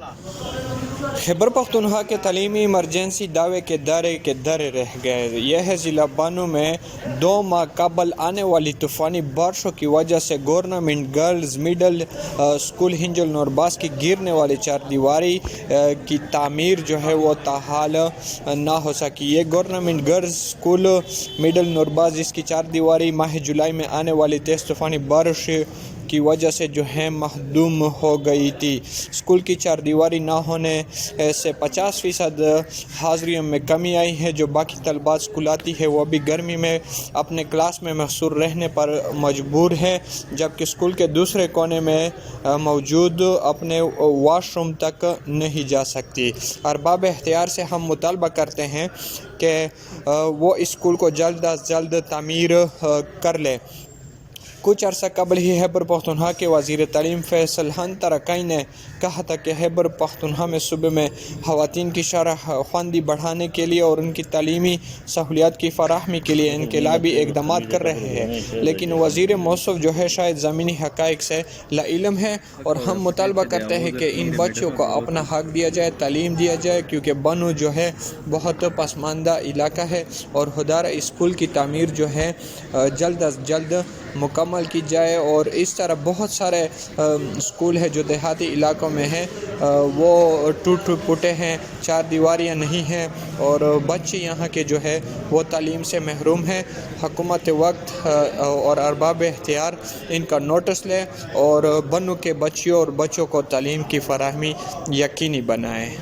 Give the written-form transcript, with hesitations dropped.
خیبر پختونخوا کے تعلیمی ایمرجنسی دعوے کے درے رہ گئے۔ یہ ہے ضلع بانو میں 2 ماہ قبل آنے والی طوفانی بارشوں کی وجہ سے گورنمنٹ گرلز مڈل اسکول ہنجل نورباز کی گرنے والی 4 دیواری کی تعمیر جو ہے وہ تاحال نہ ہو سکی۔ یہ گورنمنٹ گرلز اسکول مڈل نورباز اس کی 4 دیواری ماہ جولائی میں آنے والی تیز طوفانی بارش کی وجہ سے جو ہے مہدوم ہو گئی تھی۔ اسکول کی 4 دیواری نہ ہونے سے 50% حاضریوں میں کمی آئی ہے۔ جو باقی طلباء اسکول آتی ہے وہ بھی گرمی میں اپنے کلاس میں محصور رہنے پر مجبور ہے، جبکہ اسکول کے دوسرے کونے میں موجود اپنے واش روم تک نہیں جا سکتی۔ ارباب اختیار سے ہم مطالبہ کرتے ہیں کہ وہ اسکول کو جلد از جلد تعمیر کر لے۔ کچھ عرصہ قبل ہی خیبر پختونخوا کے وزیر تعلیم فیصل حسن ترکائی نے کہا تھا کہ خیبر پختونخوا میں صوبے میں خواتین کی شرح خواندگی بڑھانے کے لیے اور ان کی تعلیمی سہولیات کی فراہمی کے لیے انقلابی اقدامات کر رہے ہیں، لیکن وزیر موصوف جو ہے شاید زمینی حقائق سے لاعلم ہے، اور ہم مطالبہ کرتے ہیں کہ ان بچوں کو اپنا حق دیا جائے، تعلیم دیا جائے، کیونکہ بنو جو ہے بہت پسماندہ علاقہ ہے، اور خدارہ اسکول کی تعمیر جو ہے جلد از جلد مکمل کی جائے۔ اور اس طرح بہت سارے اسکول ہیں جو دیہاتی علاقوں میں ہیں، وہ ٹوٹ پھوٹے ہیں، 4 دیواریاں نہیں ہیں، اور بچے یہاں کے جو ہے وہ تعلیم سے محروم ہیں۔ حکومت وقت اور ارباب اختیار ان کا نوٹس لے اور بنو کے بچیوں اور بچوں کو تعلیم کی فراہمی یقینی بنائے۔